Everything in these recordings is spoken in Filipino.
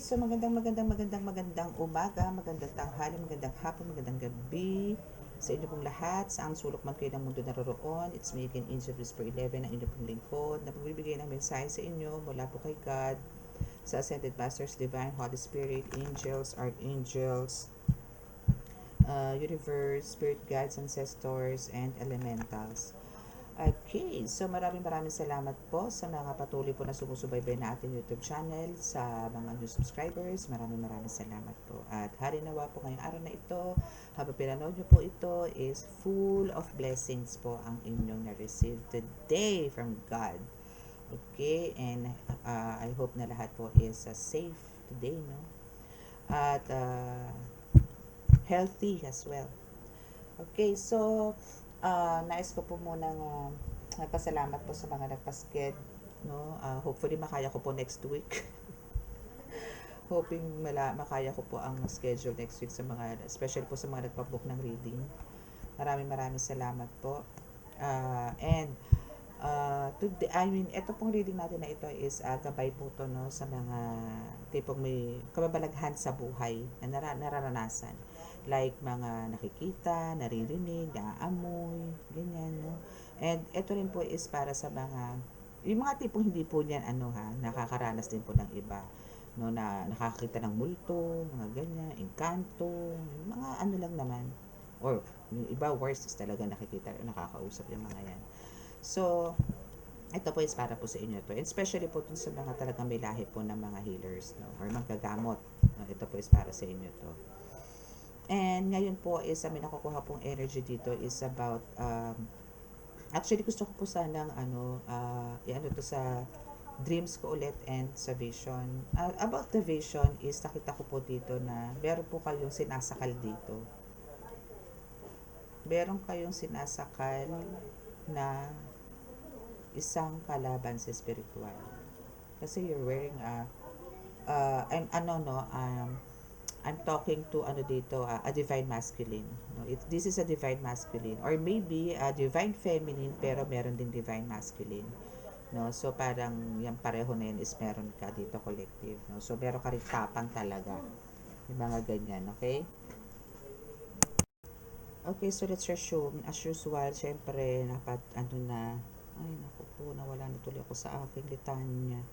so magandang umaga, magandang tanghali, magandang hapon, magandang gabi sa inyo pong lahat. Sa ang sulok man kayo ng mundo naroroon. It's me again, Angel Whisper 11, ang inyong pong lingkod, na pagbibigay ng mensahe sa inyo mula po kay God, sa Ascended Masters, Divine, Holy Spirit, Angels, Archangels, Universe, Spirit Guides, Ancestors, and Elementals. Okay, so maraming salamat po sa mga patuloy po na sumusubaybay na ating YouTube channel, sa mga new subscribers, maraming salamat po. At hari nawa po ngayong araw na ito, habang pinanood nyo po ito, is full of blessings po ang inyong na-receive today from God. Okay, and I hope na lahat po is safe today, no? At healthy as well. Okay, so nais ko po munang nagpasalamat po sa mga nagpasked, no? Hopefully makaya ko po next week. Hoping makaya ko po ang schedule next week sa mga, especially po sa mga nagpa-book ng reading. Maraming salamat po. And today, ito pong reading natin na ito is gabay po to, no, sa mga tipong may kababalaghan sa buhay na nararanasan. Like mga nakikita, naririnig, naaamoy, ganyan, no. And ito rin po is para sa mga, yung mga tipong hindi po niyan, nakakaranas din po ng iba, no, na nakakita ng multo, mga ganyan, engkanto, mga lang naman. Or yung iba worse is talaga nakikita, nakakausap yung mga yan. So, ito po is para po sa inyo to. And especially po dun sa mga talagang may lahi po ng mga healers, no, or manggagamot. No, ito po is para sa inyo to. And ngayon po is may nakukuha pong energy dito is about actually gusto ko po sanang to sa dreams ko ulit and sa vision. About the vision is nakita ko po dito na meron po kayong sinasakal dito. Meron kayong sinasakal na isang kalaban sa spiritual. Kasi you're wearing I'm talking to a divine masculine. No, this is a divine masculine or maybe a divine feminine pero meron din divine masculine. No, so parang yung pareho na yun is meron ka dito collective. No, so meron ka rin tapang talaga. Yung mga ganyan, okay? Okay, so let's assume, as usual, syempre, ay, naku po, nawala na tuloy ako sa aking litanya.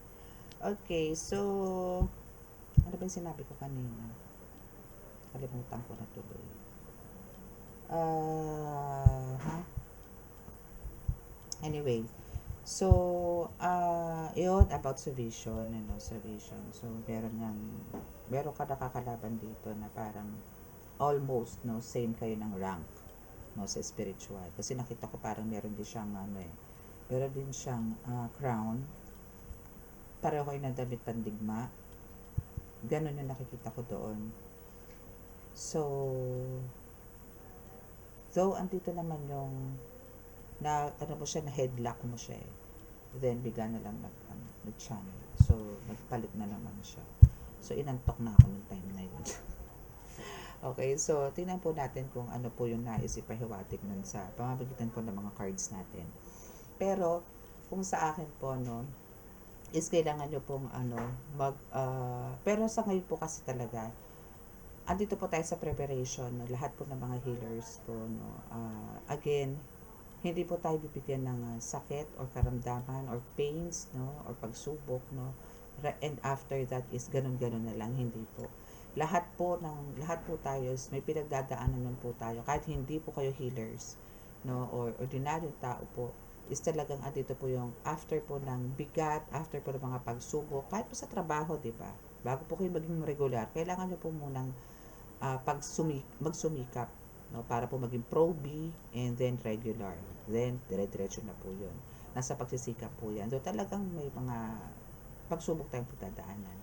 Okay, so, ano ba yung sinabi ko kanina? Kalimutan ko na tuloy. Anyway, so, yun, about sa vision, sa vision. So, meron ka nakakalaban dito na parang almost, no, same kayo ng rank, no, sa spiritual. Kasi nakita ko parang meron din siyang, meron din siyang crown. Pareho kayo ng damit pandigma. Ganon yung nakikita ko doon. So, though andito naman yung na mo siya, na headlock mo siya eh. Then bigla na lang nag-channel. So, nagpalit na naman siya. So, inantok na ako ng time na yun. Okay, so tingnan po natin kung ano po yung nais ipahiwatig nun sa pamamagitan po ng mga cards natin. Pero, kung sa akin po, no, is kailangan nyo pong pero sa ngayon po kasi talaga, andito po tayo sa preparation, no, lahat po ng mga healers po, no, again, hindi po tayo bibigyan ng sakit or karamdaman or pains, no, or pagsubok, no, and after that is ganun-ganun na lang, hindi po. Lahat po tayo may pinagdadaanan nun po tayo, kahit hindi po kayo healers, no, or ordinaryong tao po, is talagang andito po yung after po ng bigat, after po ng mga pagsubok, kahit po sa trabaho, di ba? Bago po kayo maging regular, kailangan nyo po munang magsumikap, no, para po maging pro B and then regular. Then dire-diretso na po 'yon. Nasa pagsisikap po 'yan. So talagang may mga pagsubok tayong pagdadaanan.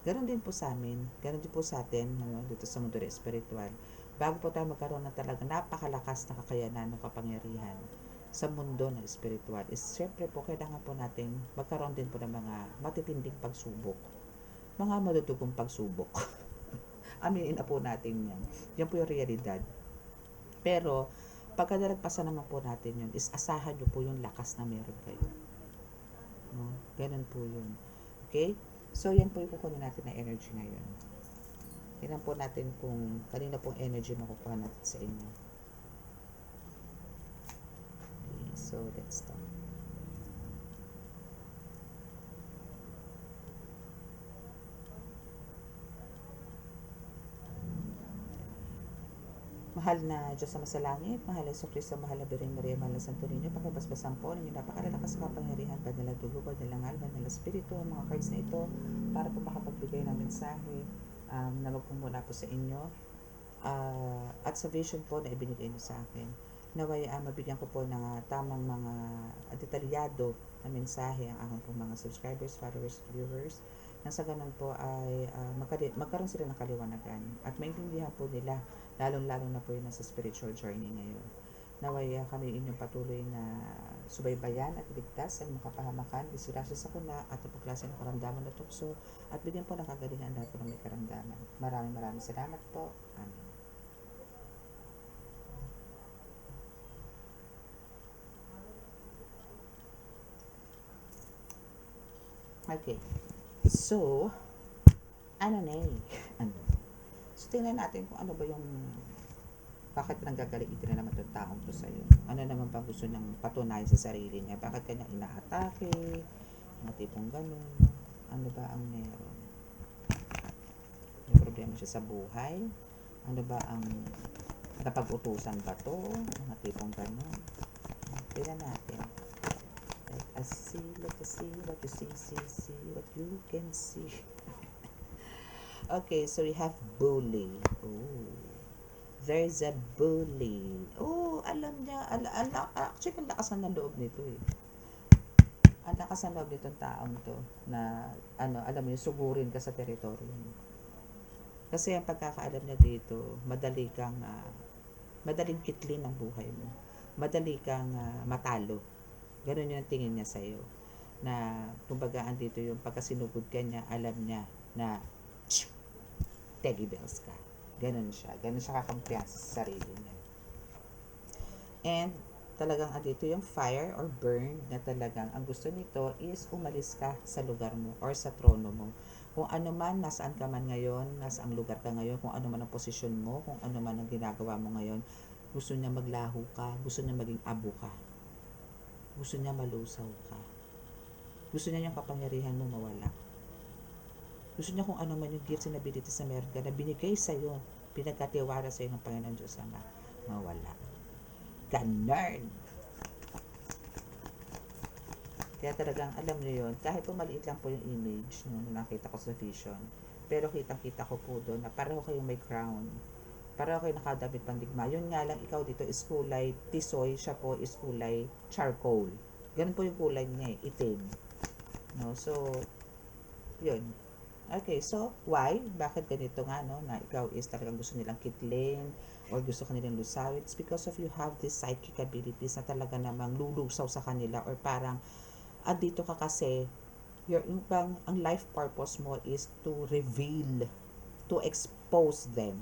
Ganon din po sa amin, ganon din po sa atin, no, dito sa mundo espiritual. Bago po tayo magkaroon ng talaga napakalakas na kakayanan ng kapangyarihan sa mundo ng espiritual, is syempre po kailangan po natin magkaroon din po ng mga matitinding pagsubok, mga madudugong pagsubok. Aminin na po natin yan. Yan po yung realidad. Pero, pagka nalagpasan naman po natin yun, is asahan nyo po yung lakas na meron kayo. No? Ganun po yun. Okay? So, yan po yung kukunin natin na energy ngayon. Tingnan po natin kung kanina pong energy makukuha natin sa inyo. Okay, so let's start. Mahal na Diyos sa masalangit, mahal na Kristo, mahal na Birhen Maria, mahal na Santo Niño, pakibasbasan po ninyo napakalalakas na kapangyarihan, banal na dugo, banal na ngal, banal na spirito, ang mga cards na ito para po makapagbigay ng mensahe na magpumula po sa inyo at sa vision po na ibinigay niyo sa akin. Naway mabigyan ko po ng tamang mga detalyado na mensahe ang aking po mga subscribers, followers, viewers, nang sa ganun po ay magkaroon sila ng kaliwanagan at maintindihan po nila, lalong-lalo na po yun nasa spiritual journey ngayon. Naway kami inyong patuloy na subaybayan at ligtas sa makapahamakan, disgrasya sa kuna at pagklase ng karamdaman na tukso at bigyan po ng kagalingan lahat po ng may karamdaman. Maraming salamat po. Amen. Okay. So, ano na eh? Ano? So, tingnan natin kung ano ba yung bakit nanggagalitin na naman itong taong to sa'yo. Ano naman ba gusto niyang patunayan sa sarili niya? Bakit kanya inaatake? Mga tipong ganun. Ano ba ang meron? May problema siya sa buhay? Ano ba ang napag-utusan ba to? Mga tipong ganun. Tingnan natin. Let us see what you see what you can see. Okay, so we have bully. Oh, there's a bully. Oh, alam niya. Actually, ang lakas ng loob nito eh. Ang lakas ng loob nitong taong to na, alam mo yung sugurin ka sa teritoryo mo. Kasi ang pagkakaalam niya dito, madaling kitlin ang buhay mo. Madali kang matalo. Ganun yung tingin niya sa'yo. Na, kumbaga, andito yung pagkasinugod ka niya, alam niya na, teddy bells ka. Ganun siya. Ganun siya kakampiyansa sa sarili niya. And, talagang andito yung fire or burn na talagang ang gusto nito is umalis ka sa lugar mo or sa trono mo. Kung ano man, nasaan ka man ngayon, nasaang lugar ka ngayon, kung ano man ang posisyon mo, kung ano man ang ginagawa mo ngayon, gusto niya maglaho ka, gusto niya maging abo ka. Gusto niya malusaw ka. Gusto niya yung kapangyarihan mo mawala. Gusto niya kung ano man yung gifts and abilities na meron ka na binigay sa'yo, pinagkatiwala sa'yo ng Panginoon Diyos Ama, mawala. Ganon. Kaya talagang alam niyo yun, kahit po maliit lang po yung image na nakita ko sa vision, pero kitang-kita ko po doon na pareho kayong may crown. Pareho kayo nakadamit pandigma. Yun nga lang, ikaw dito is kulay tisoy, siya po is kulay charcoal. Ganun po yung kulay niya eh, itim. No? So, yun. Okay, so why? Bakit ganito nga, no? Na ikaw is talagang gusto nilang kitlin or gusto kanilang lusawin? It's because of you have this psychic abilities na talaga namang lulusaw sa kanila or parang andito ka kasi yung bang ang life purpose mo is to reveal, to expose them.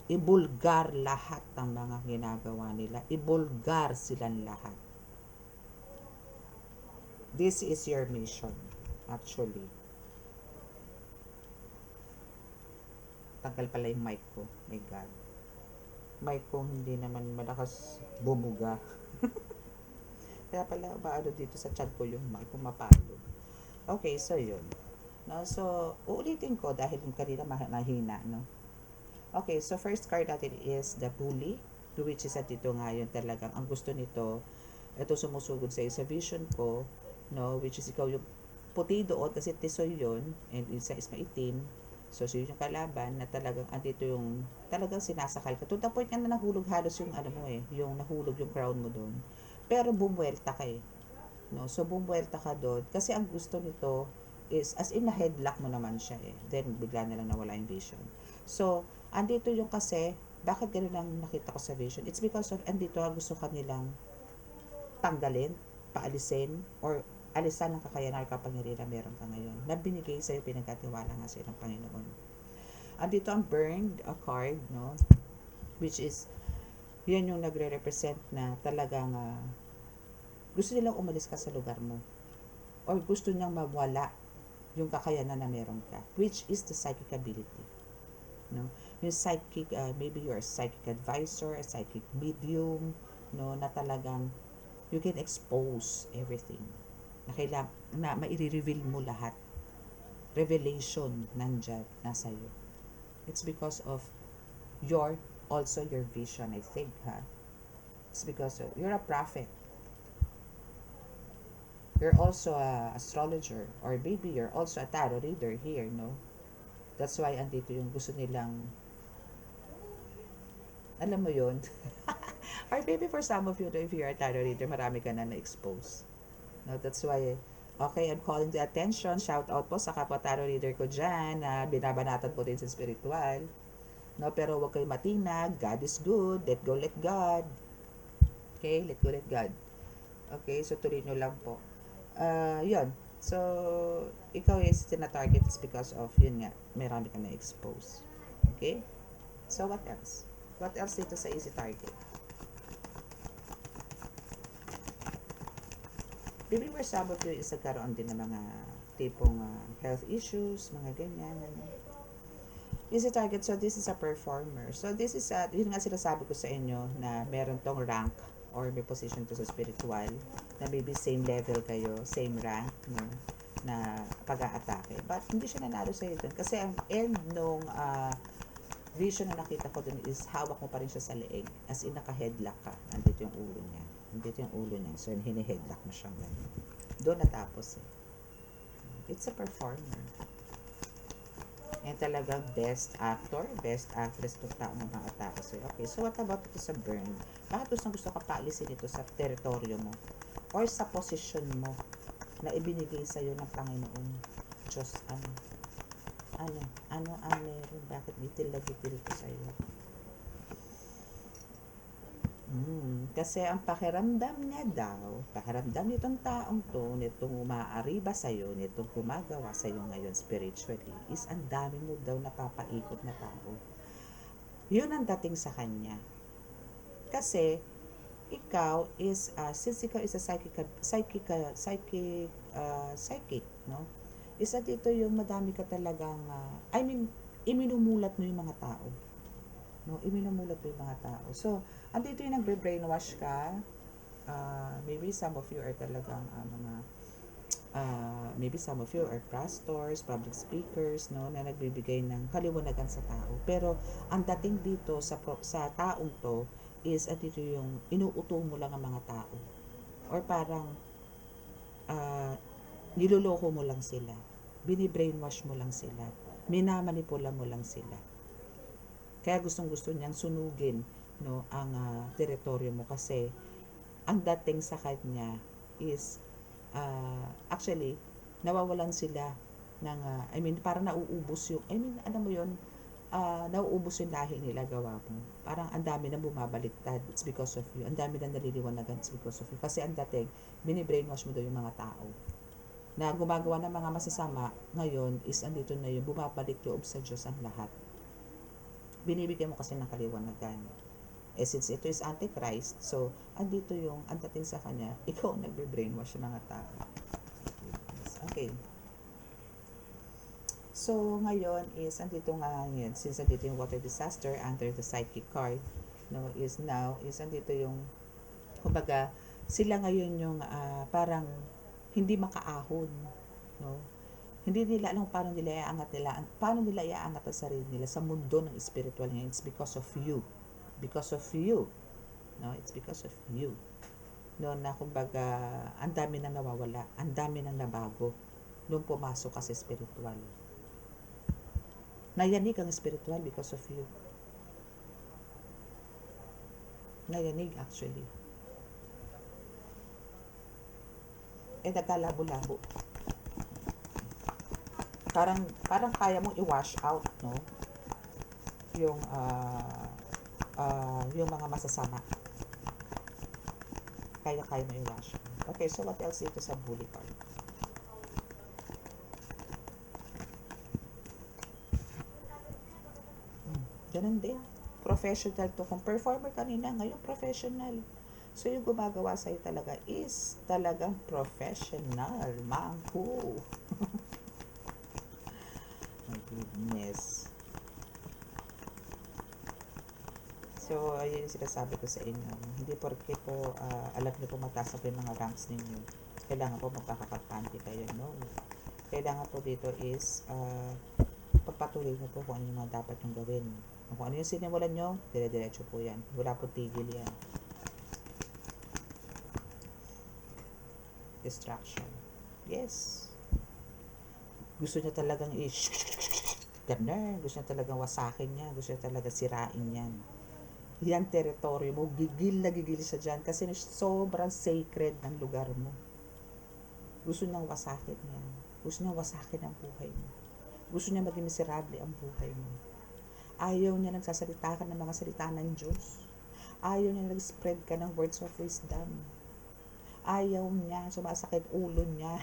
Ibulgar lahat ng mga ginagawa nila. Ibulgar silang lahat. This is your mission, actually. Tanggal pala yung mic ko. My God. Mic ko hindi naman malakas bumuga. Kaya pala baalo dito sa chat ko yung mic pumapalo. Okay, so yun. No, so, uulitin ko dahil yung kanina mahina, no? Okay, so first card natin is the bully, which is at dito nga yun talagang ang gusto nito, ito sumusugod sa vision ko, no, which is ikaw yung puti doon kasi tisoy yun, and isa is maitim, so yun yung kalaban na talagang andito yung talagang sinasakal ka. To the point nga na nahulog halos yung mo yung nahulog yung crown mo doon. Pero bumuwelta ka eh. No, so bumuwelta ka doon kasi ang gusto nito is as in na headlock mo naman siya eh. Then bigla na lang nawala yung vision. So, andito yung kasi, bakit ganun ang nakita ko sa vision? It's because of, andito gusto kanilang tanggalin, paalisin, or alisan ng kakayanan or kapangyarihan na meron ka ngayon na binigay sa'yo, pinagkatiwala nga sa'yo ng Panginoon. Andito ang burned card, no? Which is, yan yung nagre-represent na talagang gusto nilang umalis ka sa lugar mo. or gusto niyang mawala yung kakayanan na meron ka, which is the psychic ability. No? Yung psychic, maybe you're a psychic advisor, a psychic medium, no, na talagang you can expose everything. Na kailangan, na maire-reveal mo lahat. Revelation nandyan, nasa iyo. It's because of also your vision, I think, ha? It's because of, you're a prophet. You're also a astrologer, or maybe you're also a tarot reader here, no? That's why andito yung gusto nilang, alam mo yun? Or maybe for some of you, if you're a tarot reader, marami ka na na-expose. No, that's why, okay, I'm calling the attention. Shout out po sa kapwa tarot reader ko dyan na binabanatan po din sa spiritual. No, pero huwag kayo matinag. God is good. Let go, let God. Okay, let go, let God. Okay, so tuloy nyo lang po. Yun. So, ikaw is tina-target is because of, yun nga, marami ka na-expose. Okay? So, what else? What else dito sa easy target? Maybe for some of you is nagkaroon din ng mga tipong health issues, mga ganyan. Ano. Easy target, so this is a performer. So this is, yun nga sinasabi ko sa inyo na meron tong rank or may position to sa spiritual na maybe same level kayo, same rank, no, na pag-aatake. But hindi siya nanalo sa iyo dun. Kasi ang end nung vision na nakita ko dun is hawak mo pa rin siya sa leeg. As in, naka-headlock ka. Nandito yung ulo niya. Nandito yung ulo niya. So, hini-headlock mo siyang ganyan. Doon natapos eh. It's a performer. And talagang best actor, best actress itong tao na nakatapos sa'yo. Okay, so what about ito sa burn? Bakit gusto ka paalisin ito sa teritoryo mo? Or sa posisyon mo na ibinigay sa'yo ng Panginoon? Diyos, ano ang meron? Bakit gitil na gitil ko sa'yo? Kasi ang pakiramdam niya daw, pakiramdam nitong taong to, nitong umaariba sa'yo, nitong gumagawa sa'yo ngayon spiritually, is ang dami mo daw napapaikot na tao. Yun ang dating sa kanya. Kasi, ikaw is, since ikaw is a psychic, no? Isa dito yung madami ka talagang, iminumulat mo yung mga tao. No, iminumulat mo yung mga tao. So, andito yung nagbe-brainwash ka. Maybe some of you are talagang maybe some of you are pastors, public speakers, no, na nagbibigay ng kaliwanagan sa tao. Pero ang dating dito sa taong to is andito yung inuuto mo lang ang mga tao. Or parang niloloko mo lang sila. Bini-brainwash mo lang sila. Minamanipula mo lang sila. Kaya gustong-gusto niyang sunugin, no, ang teritoryo mo kasi ang dating sa kanya is actually nawawalan sila ng parang nauubos yung alam mo yun, nauubos yung lahi nila gawa mo. Parang ang dami na bumabaliktad, it's because of you. Ang dami na naliliwanagan, it's because of you. Kasi ang dating bini-brainwash mo daw yung mga tao na gumagawa ng mga masasama. Ngayon is andito na yung bumabalik loob sa Diyos ang lahat. Binibigyan mo kasi ng kaliwanagan. Since ito is Antichrist, so andito yung andating sa kanya, ikaw nagbe-brainwash ng mga tao. Okay. So ngayon is andito nga yun, since andito yung water disaster under the psychic card, no, is now is andito yung kumbaga sila ngayon yung parang hindi makaahon, no. Hindi nila alam paano nila iaangat ang sarili nila sa mundo ng spiritual ngayon. It's because of you. Because of you. No, it's because of you. No, na kumbaga, ang dami nang nawawala, ang dami nang nabago nung pumasok ka sa spiritual. Nayanig ang spiritual because of you. Nayanig actually. Nagkalabo-labo. Parang kaya mong i-wash out, no, yung yung mga masasama. Kaya mo i-wash. Okay, so what else dito sa bully card? Ganun din. Professional to. Kung performer kanina, ngayon professional. So, yung gumagawa sa'yo talaga is talagang professional. Mangku. My goodness. So, ayun yung sinasabi ko sa inyo. Hindi porke po, alam niyo po mataas na po yung mga ranks ninyo. Kailangan po magkakakampante kayo. No. Kailangan po dito is, pagpatuloy niyo po kung ano yung mga dapat yung gawin. Kung ano yung sinimulan nyo, dire-diretso po yan. Wala po tigil yan. Distraction. Yes. Gusto niya talagang ganun. Gusto niya talagang wasakin niya. Gusto niya talagang sirain yan. Yan teritoryo mo. Gigil na gigil siya dyan kasi sobrang sacred ng lugar mo. Gusto niyang wasakin yan. Gusto niyang wasakin ang buhay mo. Gusto niya maging miserable ang buhay mo. Ayaw niya nagsasalita ka ng mga salita ng Diyos. Ayaw niya nag-spread ka ng words of wisdom. Ayaw niya, sumasakit ulo niya.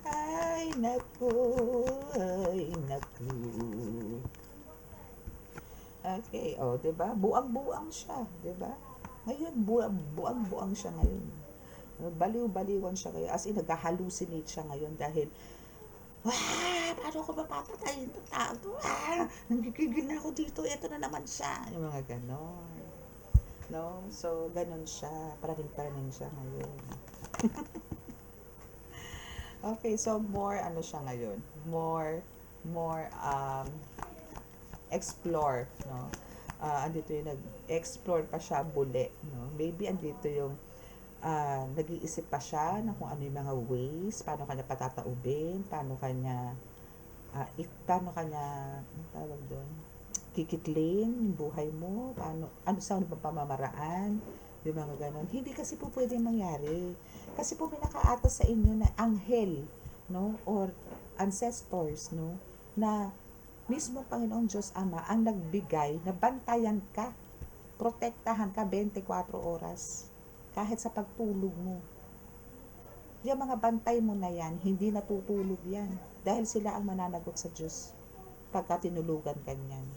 Ay, naku, ay, naku. Okay, diba? Buang-buang siya, diba? Ngayon, buang-buang siya ngayon. Baliw-baliwan siya ngayon. As in, nag-hallucinate siya ngayon dahil paano ko mapapatayin itong tao to? Nanggigigil na ako dito. Ito na naman siya. Yung mga ganon. No? So, ganon siya. Paraning-paraning siya ngayon. Okay, so more ano siya ngayon? More explore, no? Andito yung nag-explore pa siya muli, no? Maybe andito yung nag-iisip pa siya na kung ano yung mga ways, paano kanya patataubin, paano kanya anong tawag doon? Kikitlin yung buhay mo, paano, ano sa ano pamamaraan, yung mga ganon. Hindi kasi po pwede mangyari. Kasi po may nakaatas sa inyo na anghel, no? Or ancestors, no? Na mismo Panginoong Diyos Ama ang nagbigay na bantayan ka, protektahan ka 24 oras kahit sa pagtulog mo. Yung mga bantay mo na yan, hindi natutulog yan dahil sila ang mananagot sa Diyos pagka tinulugan kanyan.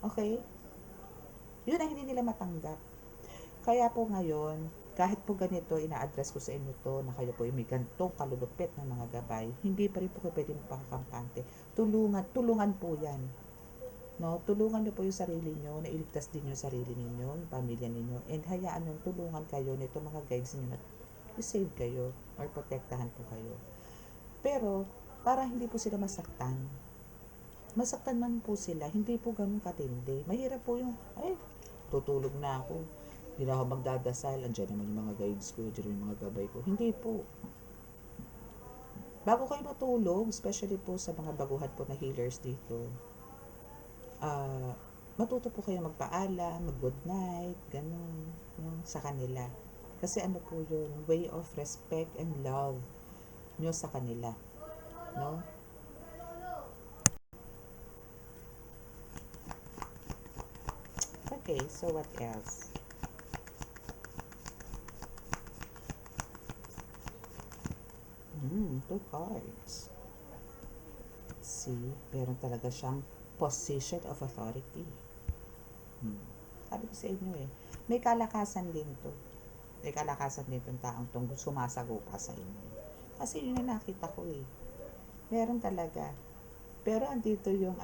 Okay? Yun ang hindi nila matanggap. Kaya po ngayon, kahit po ganito, ina-address ko sa inyo to na kayo po yung may gantong kalulupit ng mga gabay, hindi pa rin po kayo pwede magpakakampante. Tulungan po yan. No, tulungan niyo po yung sarili niyo, na iligtas din yung sarili niyo, yung pamilya niyo, and hayaan niyo tulungan kayo nito mga guides niyo na i-save kayo or protektahan po kayo. Pero para hindi po sila masaktan. Masaktan man po sila, hindi po ganun katindi. Mahirap po yung tutulog na ako. Hindi na ako magdadasal, andyan naman yung mga guides ko, andyan yung mga gabay ko. Hindi po. Bago kayo matulog, especially po sa mga baguhan po na healers dito, matuto po kayo magpaalam, mag-good night, ganun, no, sa kanila. Kasi ano po yun, way of respect and love nyo sa kanila, no? Okay, so what else? Two cards. See, meron talaga siyang position of authority. Sabi ko sa inyo may kalakasan din to. May kalakasan din tong taong tong sumasagupa sa inyo. Kasi yun yung nakita ko Meron talaga. Pero andito yung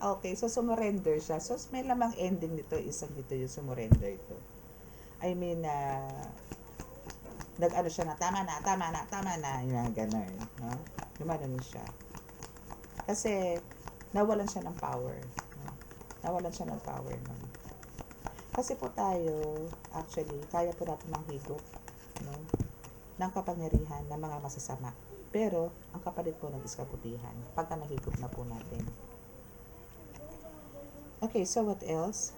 okay, so sumurrender siya. So may lamang ending nito, isang dito yung sumurrender ito. I mean, nag-ano siya na, tama na, yung gano'n, no? Gumanon siya. Kasi, nawalan siya ng power. No? Nawalan siya ng power, no? Kasi po tayo, actually, kaya po natin manghigop, no? Ng kapangyarihan ng mga masasama. Pero, ang kapalit po ng iskabutihan, pagka nahigop na po natin. Okay, so what else?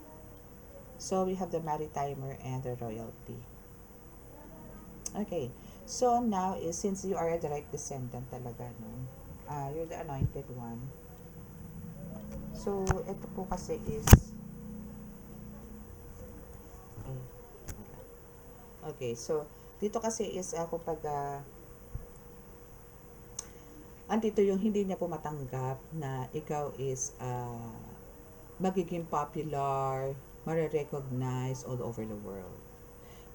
So, we have the Maritimer and the Royalty. Okay, so now is since you are a direct descendant talaga, no? You're the anointed one. So, ito po kasi is okay, so dito kasi is kumbaga andito yung hindi niya po matanggap na ikaw is magiging popular, mare-recognize all over the world.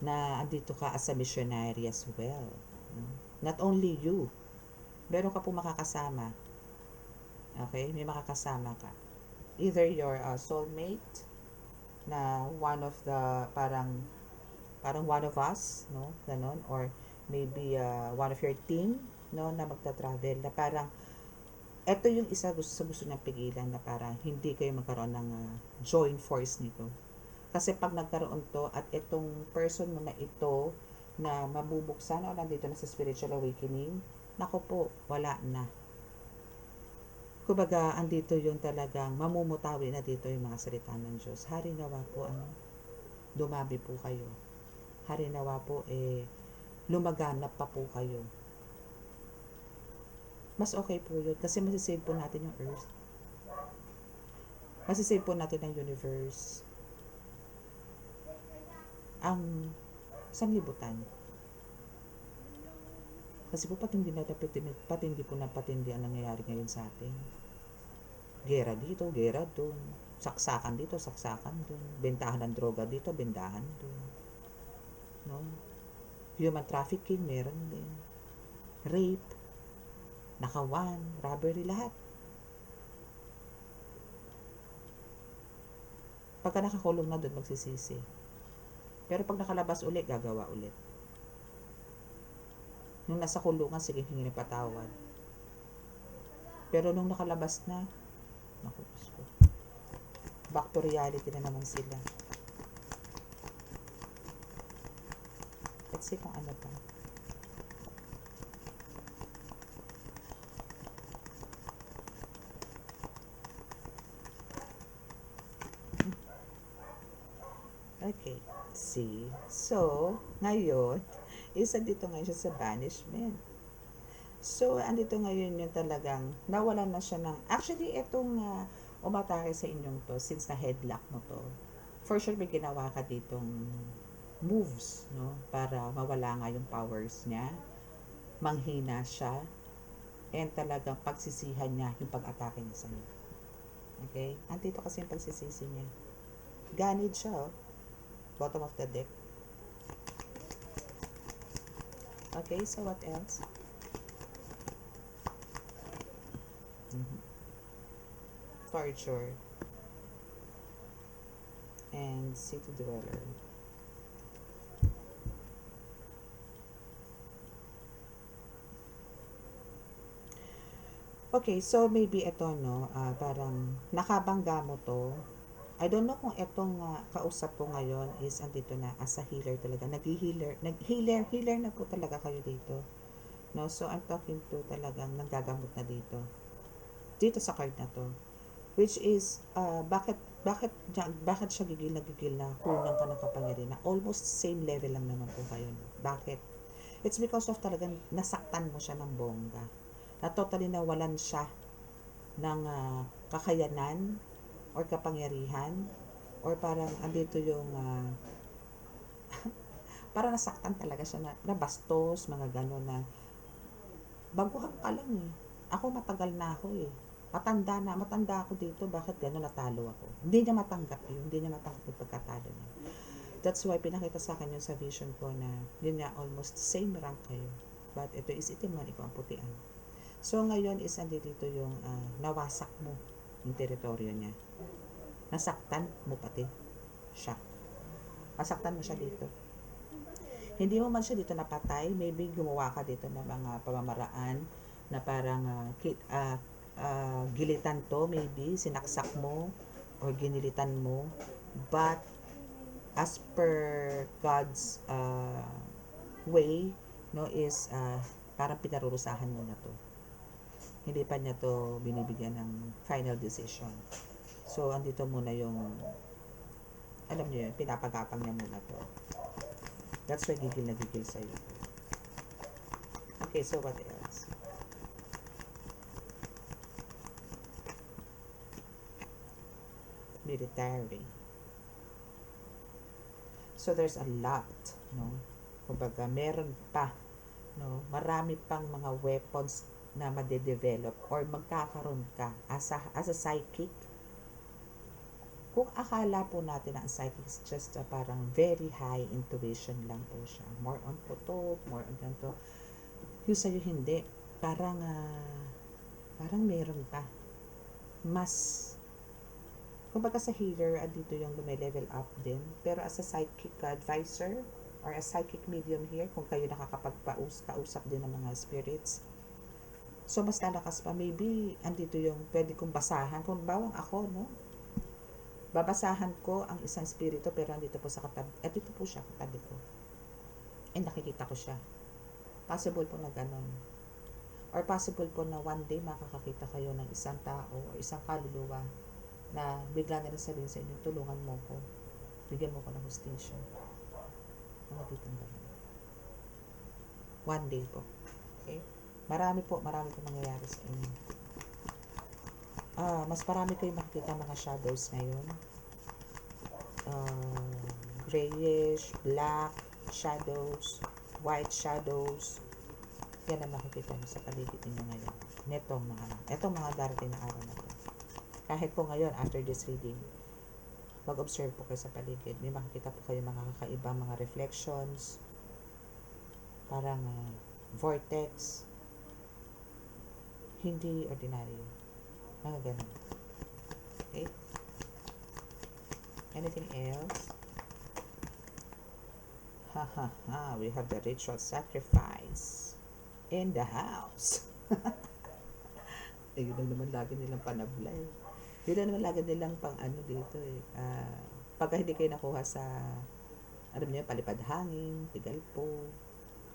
Na andito ka as a missionary as well. No? Not only you, meron ka po makakasama. Okay? May makakasama ka. Either your soulmate, na one of the, parang one of us, no? Ganon. Or maybe one of your team, no? Na magta-travel. Na parang, eto yung isa gusto niyang pigilan na parang hindi kayo magkaroon ng joint force nito. Kasi pag nagkaroon to at itong person mo na ito na mabubuksan o nandito na sa spiritual awakening, nako po, wala na. Kumbaga, andito yung talagang mamumutawi na dito yung mga salita ng Diyos. Hari nawa po, dumabi po kayo. Hari nawa po, lumaganap pa po kayo. Mas okay po yun kasi masisave po natin yung earth. Masisave po natin ang universe. Ang sanlibutan. Kasi po patindi ang nangyayari ngayon sa atin. Gera dito, gera doon. Saksakan dito, saksakan doon. Bentahan ng droga dito, bentahan doon. No? Human trafficking, meron din. Rape, nakawan, robbery, lahat. Pagka nakakulong na doon, magsisisi. Pero pag nakalabas ulit, gagawa ulit. Nung nasa kulungan, sige, hingi ng patawad. Pero nung nakalabas na, naku, back to reality na naman sila. Let's see kung ano pa. Okay, see. So, ngayon, isa dito ngayon siya sa banishment. So, andito ngayon yung talagang nawalan na siya ng, actually, itong umatake sa inyong to, since na headlock mo to, for sure may ginawa ka ditong moves, no? Para mawala nga yung powers niya, manghina siya, and talagang pagsisihan niya yung pag-atake niya sa inyo. Okay? Andito kasi yung pagsisisi niya. Ganid siya, oh. Bottom of the deck. Okay, so what else? Torture. And city dweller. Okay, so maybe ito, no, parang nakabangga mo to. I don't know kung itong kausap ko ngayon is andito na as a healer talaga. Healer na po talaga kayo dito. No, so I'm talking to talagang nanggagamot na dito. Dito sa card na to. Which is, bakit siya gigil na kunang ka ng kapangyarihan na almost same level lang naman po kayo. Bakit? It's because of talagang nasaktan mo siya ng bongga. Na totally nawalan siya ng kakayanan or kapangyarihan or parang andito yung parang nasaktan talaga siya na bastos, mga gano'n na baguhan ka lang eh. Ako matagal na ako eh. Matanda ako dito, bakit gano'n natalo ako? Hindi niya matanggap yung pagkatalo niya. That's why pinakita sa akin yung sa vision ko na yun nga, almost same rank kayo. But ito is itim man, ikaw ang putian. So ngayon is andito yung nawasak mo yung teritoryo niya. Nasaktan mo pati siya. Nasaktan mo siya dito. Hindi mo man siya dito napatay, maybe gumawa ka dito ng mga pamamaraan na parang gilitan to, maybe sinaksak mo or ginilitan mo, but as per God's way, no, is parang pinarurusahan mo na to. Hindi pa niya to binibigyan ng final decision. So, andito muna yung, alam niyo yun, pinapagapang niya muna to. That's why gigil na gigil sa'yo. Okay, so what else? Military. So, there's a lot, no? Kumbaga, meron pa, no? Marami pang mga weapons na madedevelop or magkakaroon ka as a psychic kung akala po natin na ang psychic is just parang very high intuition lang po siya. More on putok, more on ganito. Yung sa'yo hindi. Parang meron pa. Mas, kumbaga sa healer, andito yung level up din. Pero as a psychic advisor, or a psychic medium here, kung kayo nakakapagkausap din ng mga spirits, so mas lalakas pa. Maybe, andito yung pwede kong basahan. Kung bawang ako, no? Babasahan ko ang isang spirito, pero andito po sa katabi. At dito po siya, katabi ko. And nakikita ko siya. Possible po na ganun. Or possible po na one day makakakita kayo ng isang tao o isang kaluluwa na bigla na lang sabihin sa inyo, tulungan mo ko. Bigyan mo ko ng hostation. Mga ditong ganun. One day po. Okay? Marami po mangyayari sa inyo. Mas marami kayong makikita mga shadows ngayon. Grayish, black shadows, white shadows. Yan ang makikita nyo sa paligid ninyo ngayon. Netong mga darating na araw na to. Kahit po ngayon, after this reading, mag-observe po kayo sa paligid. May makikita po kayo mga kakaibang mga reflections, parang vortex, hindi ordinaryo. Mga ganun. Okay? Anything else? We have the ritual sacrifice in the house. Yun lang naman lagi nilang panablay. Yun lang naman lagi nilang pang dito pagka hindi kayo nakuha sa palipad hangin, tigalpo,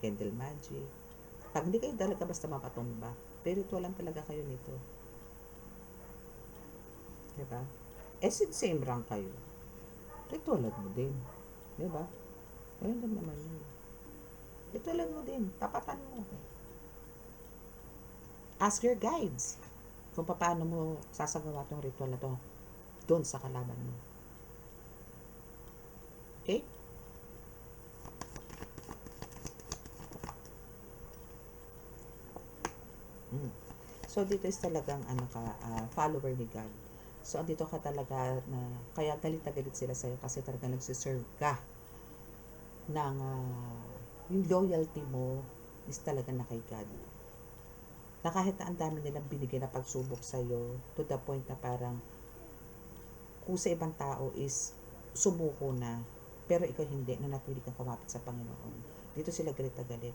candle magic. Pag hindi kayo talaga basta mapatumba, spiritual lang talaga kayo nito. Diba? Same rank kayo. Ritualan mo din. Diba? Ayun lang naman yun. Ritualan mo din. Tapatan mo. Ask your guides kung paano mo sasagawa tong ritual na to doon sa kalaban mo. Okay? So, dito is talagang follower ni God. So, andito ka talaga na, kaya galit na galit sila sa'yo kasi talaga nagsiserve ka ng, yung loyalty mo is talaga na kay God. Na kahit na ang dami nilang binigay na pagsubok sa'yo, to the point na parang, kung sa ibang tao is sumuko na, pero ikaw hindi, na napili kang kumapit sa Panginoon. Dito sila galit na galit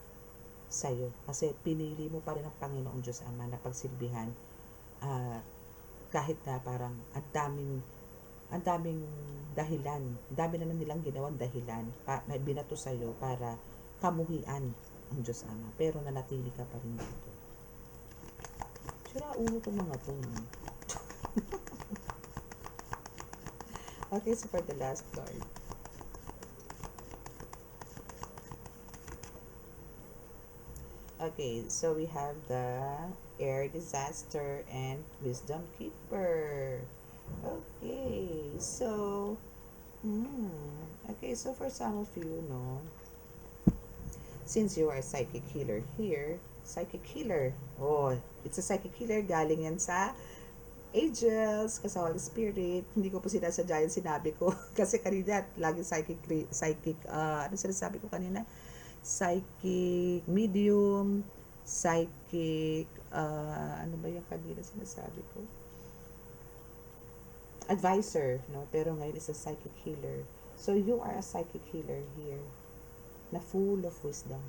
sa'yo. Kasi pinili mo pa rin ang Panginoong Diyos Ama na pagsilbihan, kahit na parang ang daming dahilan, dami na nilang ginawang dahilan na binato sa'yo para kamuhian ang Diyos Ama, pero nanatili ka pa rin dito. Sira ulo ko mga to. Okay, so for the last card. Okay, so we have the air disaster and wisdom keeper. Okay, so for some of you, no, since you are a psychic healer here, it's a psychic healer, galing yan sa angels, kasi Holy Spirit. Hindi ko po sinasadya yung sinabi ko kasi kanina lagi psychic ano sinasabi ko kanina, psychic medium, psychic ano ba yung kanina sinasabi ko, advisor, no? Pero ngayon is a psychic healer. So you are a psychic healer here na full of wisdom.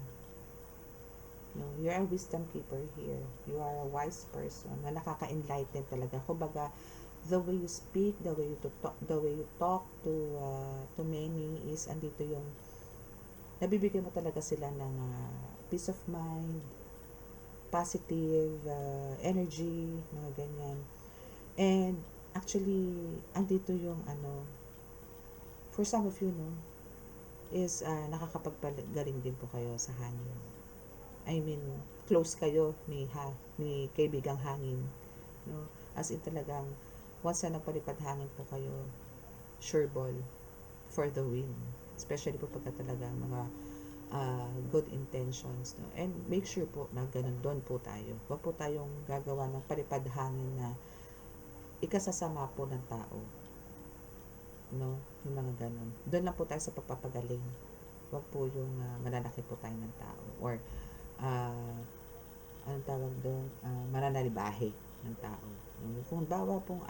No, you're a wisdom keeper here. You are a wise person na nakaka-enlighten talaga. Kumbaga, the way you speak, the way you talk to many is andito yung nabibigyan mo talaga sila ng peace of mind, positive energy, mga ganyan. And actually, andito yung for some of you, no, is nakakapagpagaling din po kayo sa hangin. I mean, close kayo ni kaibigang hangin, no? As in talagang once na nagpalipad hangin po kayo, sure ball for the win. Especially po pagka talagang mga good intentions, no? And make sure po na ganun doon po tayo. Huwag po tayong gagawa ng palipad hangin na ikasasama po ng tao. no? Yung mga ganun. Doon lang po tayo sa pagpapagaling. Huwag po yung mananakit po tayo ng tao or uh, anong tawag doon, mananalibahe ng tao. Kung bawa pong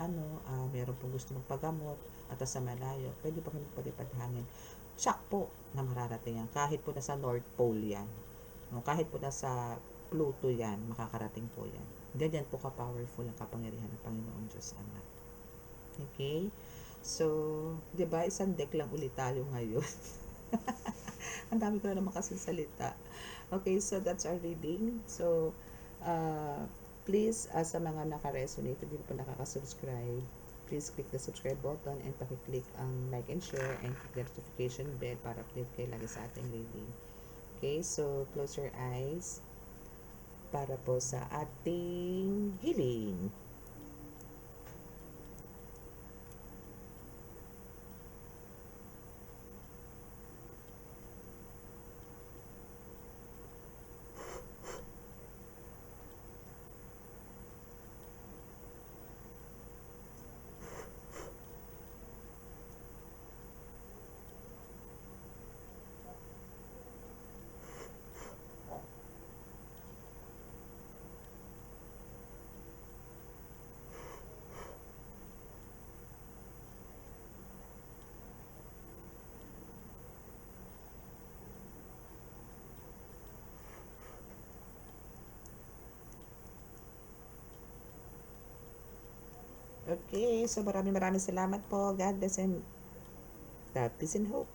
meron pong gusto magpagamot at sa malayo, pwede pa kayo magpalipad hangin. Shock po na mararating yan. Kahit po nasa North Pole yan. No? Kahit po nasa Pluto yan, makakarating po yan. Ganyan po ka-powerful ang kapangyarihan ng Panginoon Diyos Ama. Okay? So, di ba, isang deck lang ulit tayo ngayon. Ang dami ko na naman kasi salita. Okay, so that's our reading. So, please, sa mga naka-resonate, hindi pa nakaka-subscribe, please click the subscribe button and pakiclick ang like and share and click the notification bell para update kayo lagi sa ating reading. Okay, so close your eyes para po sa ating healing. Okay, so maraming salamat po. God bless and peace and hope.